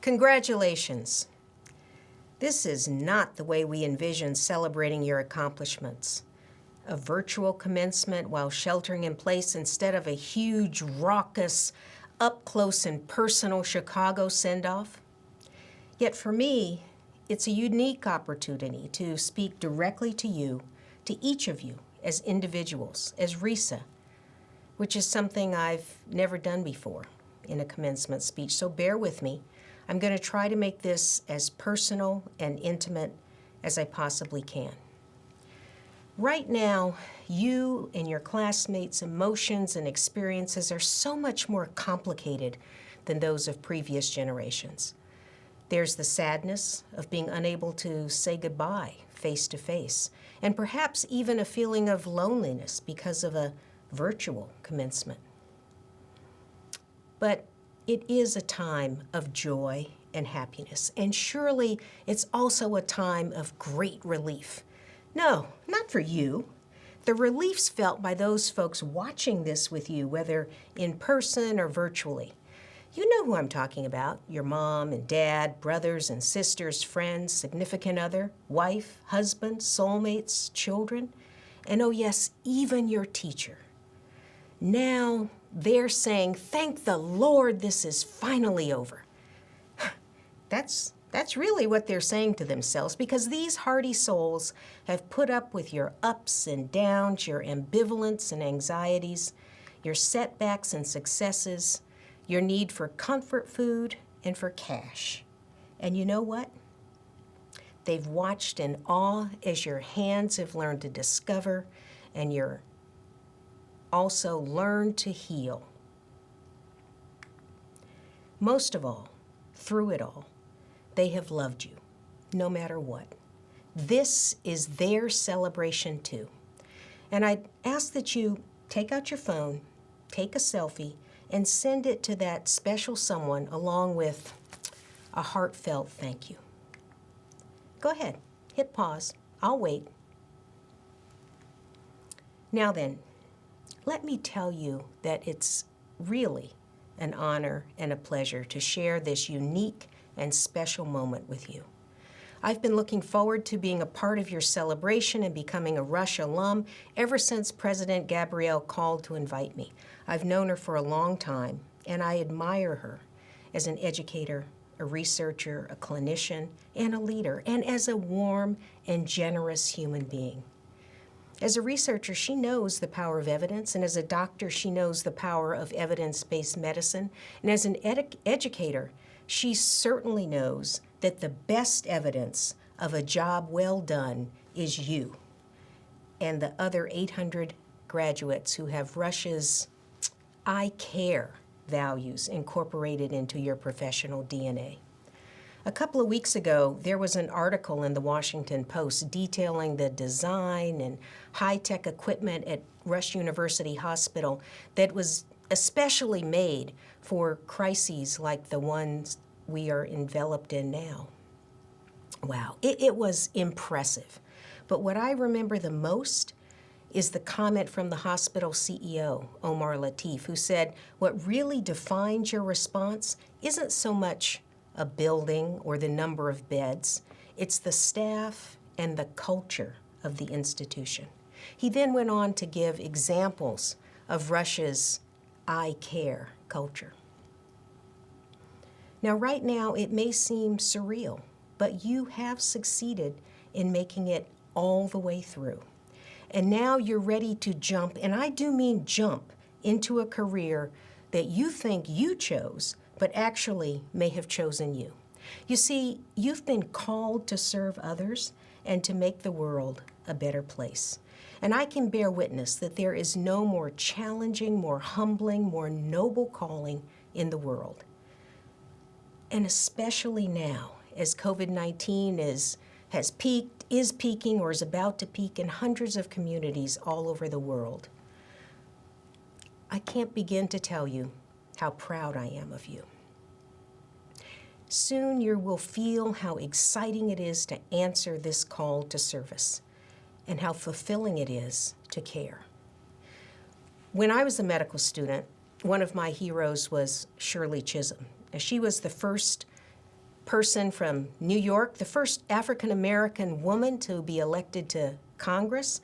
Congratulations. This is not the way we envision celebrating your accomplishments. A virtual commencement while sheltering in place instead of a huge, raucous, up-close and personal Chicago send-off. Yet for me, it's a unique opportunity to speak directly to you, to each of you as individuals, as Risa, which is something I've never done before in a commencement speech, so bear with me. I'm going to try to make this as personal and intimate as I possibly can. Right now, you and your classmates' emotions and experiences are so much more complicated than those of previous generations. There's the sadness of being unable to say goodbye face to face, and perhaps even a feeling of loneliness because of a virtual commencement. But it is a time of joy and happiness, and surely it's also a time of great relief. No, not for you. The relief's felt by those folks watching this with you, whether in person or virtually. You know who I'm talking about, your mom and dad, brothers and sisters, friends, significant other, wife, husband, soulmates, children, and oh yes, even your teacher. Now they're saying, thank the Lord this is finally over. That's really what they're saying to themselves, because these hardy souls have put up with your ups and downs, your ambivalence and anxieties, your setbacks and successes, your need for comfort food and for cash. And you know what? They've watched in awe as your hands have learned to discover and you're also learned to heal. Most of all, through it all, they have loved you, no matter what. This is their celebration too. And I'd ask that you take out your phone, take a selfie, and send it to that special someone along with a heartfelt thank you. Go ahead, hit pause. I'll wait. Now then, let me tell you that it's really an honor and a pleasure to share this unique and special moment with you. I've been looking forward to being a part of your celebration and becoming a Rush alum ever since President Gabrielle called to invite me. I've known her for a long time, and I admire her as an educator, a researcher, a clinician, and a leader, and as a warm and generous human being. As a researcher, she knows the power of evidence, and as a doctor, she knows the power of evidence-based medicine, and as an educator, she certainly knows that the best evidence of a job well done is you and the other 800 graduates who have Rush's I care values incorporated into your professional DNA. A couple of weeks ago, there was an article in the Washington Post detailing the design and high-tech equipment at Rush University Hospital that was especially made for crises like the ones we are enveloped in now. Wow, it was impressive. But what I remember the most is the comment from the hospital CEO, Omar Latif, who said, what really defines your response isn't so much a building or the number of beds, it's the staff and the culture of the institution. He then went on to give examples of Rush's I care culture. Now, right now, it may seem surreal, but you have succeeded in making it all the way through. And now you're ready to jump, and I do mean jump, into a career that you think you chose, but actually may have chosen you. You see, you've been called to serve others and to make the world a better place. And I can bear witness that there is no more challenging, more humbling, more noble calling in the world. And especially now, as COVID-19 has peaked, is peaking, or is about to peak in hundreds of communities all over the world. I can't begin to tell you how proud I am of you. Soon you will feel how exciting it is to answer this call to service and how fulfilling it is to care. When I was a medical student, one of my heroes was Shirley Chisholm. She was the first person from New York, the first African-American woman to be elected to Congress.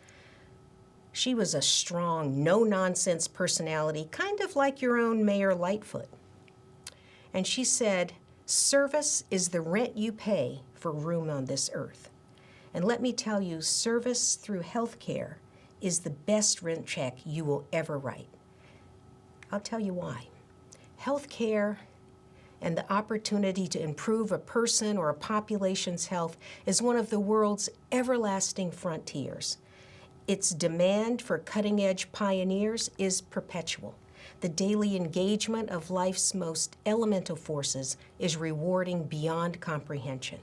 She was a strong, no-nonsense personality, kind of like your own Mayor Lightfoot. And she said, "Service is the rent you pay for room on this earth." And let me tell you, service through health care is the best rent check you will ever write. I'll tell you why. Health care and the opportunity to improve a person or a population's health is one of the world's everlasting frontiers. Its demand for cutting-edge pioneers is perpetual. The daily engagement of life's most elemental forces is rewarding beyond comprehension.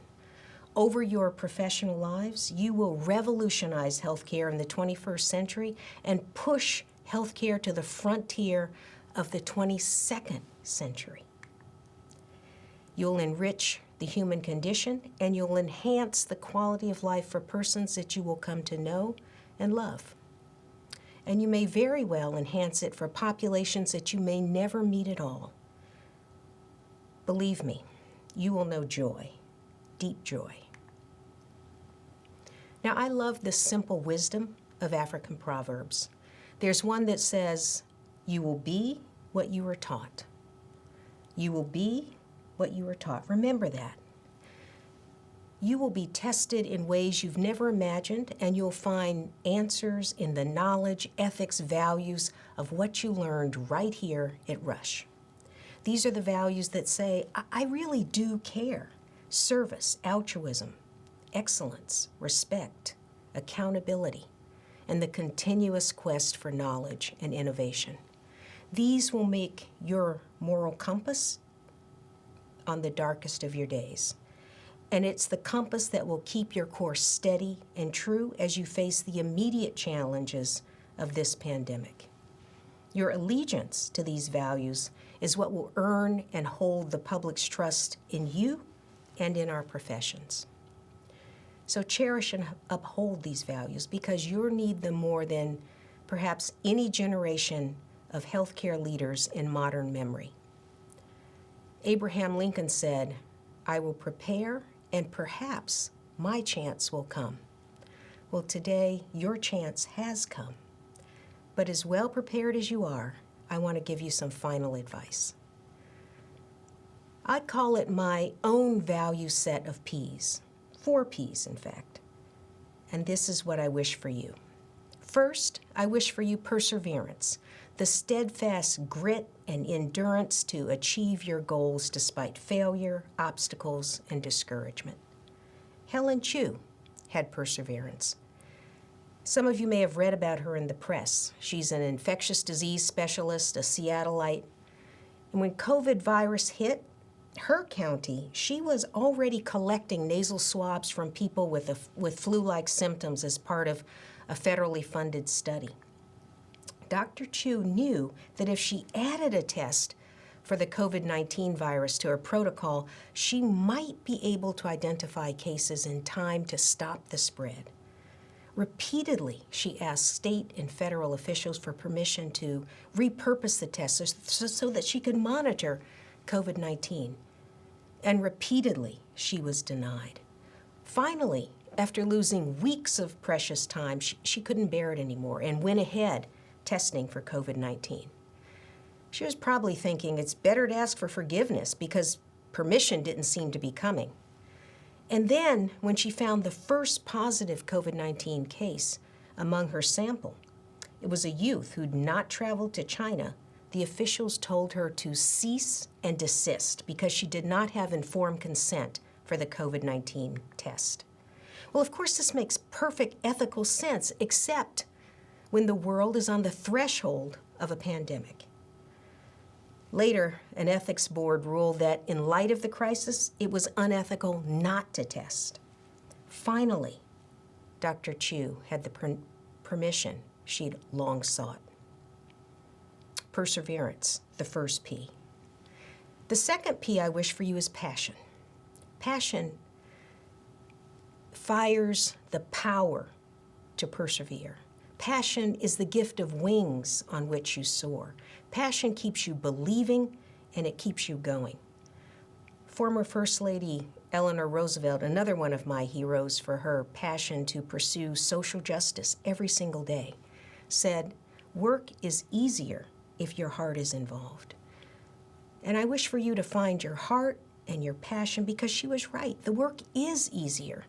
Over your professional lives, you will revolutionize healthcare in the 21st century and push healthcare to the frontier of the 22nd century. You'll enrich the human condition, and you'll enhance the quality of life for persons that you will come to know and love. And you may very well enhance it for populations that you may never meet at all. Believe me, you will know joy, deep joy. Now, I love the simple wisdom of African proverbs. There's one that says, "You will be what you were taught." You will be what you were taught. Remember that. You will be tested in ways you've never imagined, and you'll find answers in the knowledge, ethics, values of what you learned right here at Rush. These are the values that say, I really do care. Service, altruism, excellence, respect, accountability, and the continuous quest for knowledge and innovation. These will make your moral compass on the darkest of your days. And it's the compass that will keep your course steady and true as you face the immediate challenges of this pandemic. Your allegiance to these values is what will earn and hold the public's trust in you and in our professions. So cherish and uphold these values because you'll need them more than perhaps any generation of healthcare leaders in modern memory. Abraham Lincoln said, "I will prepare and perhaps my chance will come." Well, today, your chance has come. But as well prepared as you are, I want to give you some final advice. I'd call it my own value set of P's, 4 P's, in fact. And this is what I wish for you. First, I wish for you perseverance, the steadfast grit and endurance to achieve your goals despite failure, obstacles, and discouragement. Helen Chu had perseverance. Some of you may have read about her in the press. She's an infectious disease specialist, a Seattleite. And when COVID virus hit her county, she was already collecting nasal swabs from people with flu-like symptoms as part of a federally funded study. Dr. Chu knew that if she added a test for the COVID-19 virus to her protocol, she might be able to identify cases in time to stop the spread. Repeatedly, she asked state and federal officials for permission to repurpose the test so that she could monitor COVID-19. And repeatedly, she was denied. Finally, after losing weeks of precious time, she couldn't bear it anymore and went ahead testing for COVID-19. She was probably thinking it's better to ask for forgiveness because permission didn't seem to be coming. And then when she found the first positive COVID-19 case among her sample, it was a youth who'd not traveled to China. The officials told her to cease and desist because she did not have informed consent for the COVID-19 test. Well, of course, this makes perfect ethical sense, except when the world is on the threshold of a pandemic. Later, an ethics board ruled that in light of the crisis, it was unethical not to test. Finally, Dr. Chu had the permission she'd long sought. Perseverance, the first P. The second P I wish for you is passion. Passion fires the power to persevere. Passion is the gift of wings on which you soar. Passion keeps you believing and it keeps you going. Former First Lady Eleanor Roosevelt, another one of my heroes for her passion to pursue social justice every single day, said, "Work is easier if your heart is involved." And I wish for you to find your heart and your passion, because she was right. The work is easier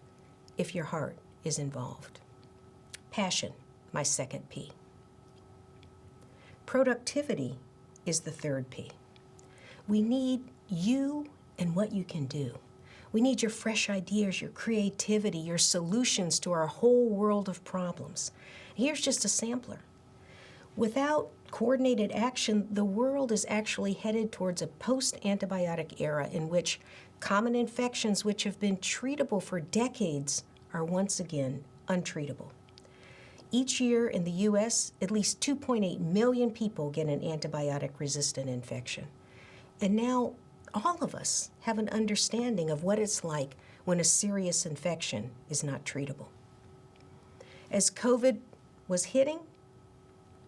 if your heart is involved. Passion, my second P. Productivity is the third P. We need you and what you can do. We need your fresh ideas, your creativity, your solutions to our whole world of problems. Here's just a sampler. Without coordinated action, the world is actually headed towards a post-antibiotic era in which common infections which have been treatable for decades are once again untreatable. Each year in the U.S., at least 2.8 million people get an antibiotic-resistant infection. And now all of us have an understanding of what it's like when a serious infection is not treatable. As COVID was hitting,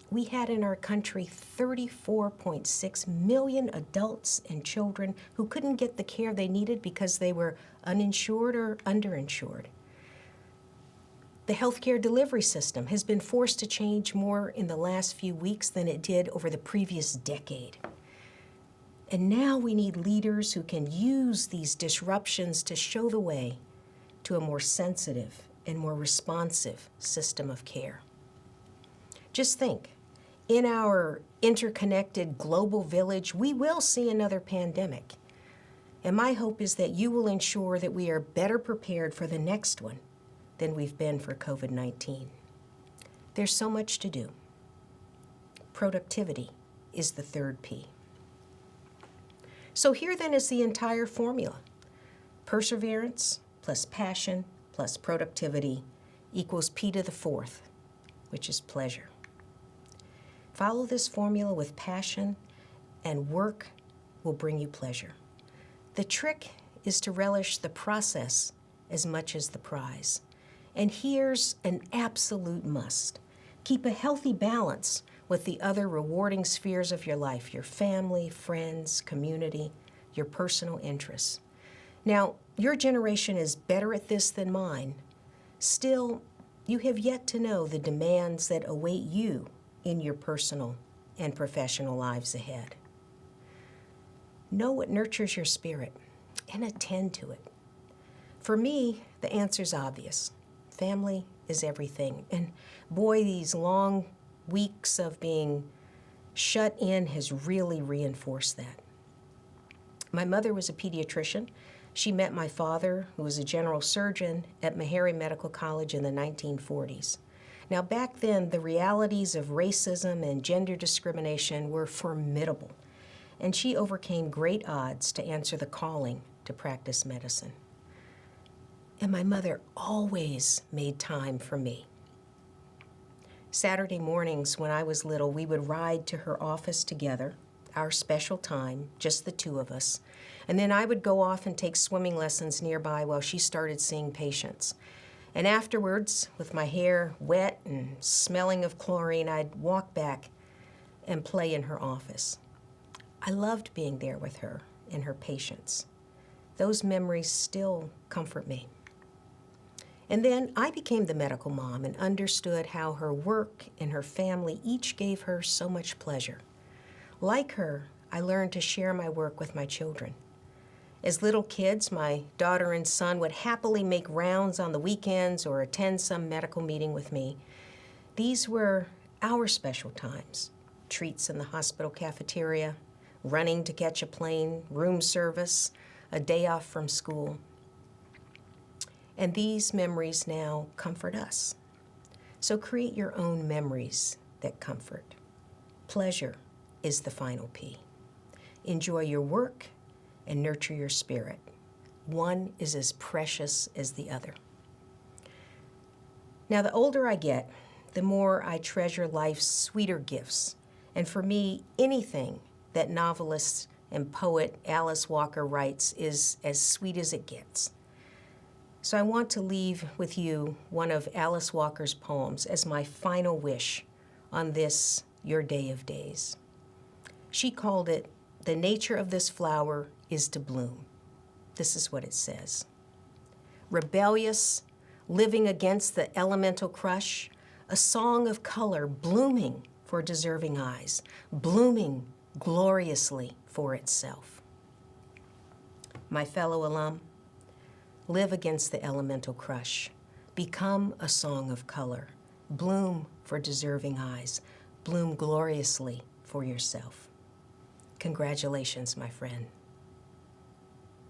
we had in our country 34.6 million adults and children who couldn't get the care they needed because they were uninsured or underinsured. The healthcare delivery system has been forced to change more in the last few weeks than it did over the previous decade. And now we need leaders who can use these disruptions to show the way to a more sensitive and more responsive system of care. Just think, in our interconnected global village, we will see another pandemic. And my hope is that you will ensure that we are better prepared for the next one than we've been for COVID-19. There's so much to do. Productivity is the third P. So here then is the entire formula. Perseverance plus passion plus productivity equals P to the fourth, which is pleasure. Follow this formula with passion, and work will bring you pleasure. The trick is to relish the process as much as the prize. And here's an absolute must. Keep a healthy balance with the other rewarding spheres of your life, your family, friends, community, your personal interests. Now, your generation is better at this than mine. Still, you have yet to know the demands that await you in your personal and professional lives ahead. Know what nurtures your spirit and attend to it. For me, the answer's obvious. Family is everything. And boy, these long weeks of being shut in has really reinforced that. My mother was a pediatrician. She met my father, who was a general surgeon, at Meharry Medical College in the 1940s. Now, back then, the realities of racism and gender discrimination were formidable, and she overcame great odds to answer the calling to practice medicine. And my mother always made time for me. Saturday mornings when I was little, we would ride to her office together, our special time, just the two of us. And then I would go off and take swimming lessons nearby while she started seeing patients. And afterwards, with my hair wet and smelling of chlorine, I'd walk back and play in her office. I loved being there with her and her patients. Those memories still comfort me. And then I became the medical mom and understood how her work and her family each gave her so much pleasure. Like her, I learned to share my work with my children. As little kids, my daughter and son would happily make rounds on the weekends or attend some medical meeting with me. These were our special times: treats in the hospital cafeteria, running to catch a plane, room service, a day off from school. And these memories now comfort us. So create your own memories that comfort. Pleasure is the final P. Enjoy your work and nurture your spirit. One is as precious as the other. Now, the older I get, the more I treasure life's sweeter gifts. And for me, anything that novelist and poet Alice Walker writes is as sweet as it gets. So I want to leave with you one of Alice Walker's poems as my final wish on this, your day of days. She called it, "The nature of this flower is to bloom." This is what it says. Rebellious, living against the elemental crush, a song of color blooming for deserving eyes, blooming gloriously for itself. My fellow alum, live against the elemental crush. Become a song of color. Bloom for deserving eyes. Bloom gloriously for yourself. Congratulations, my friend.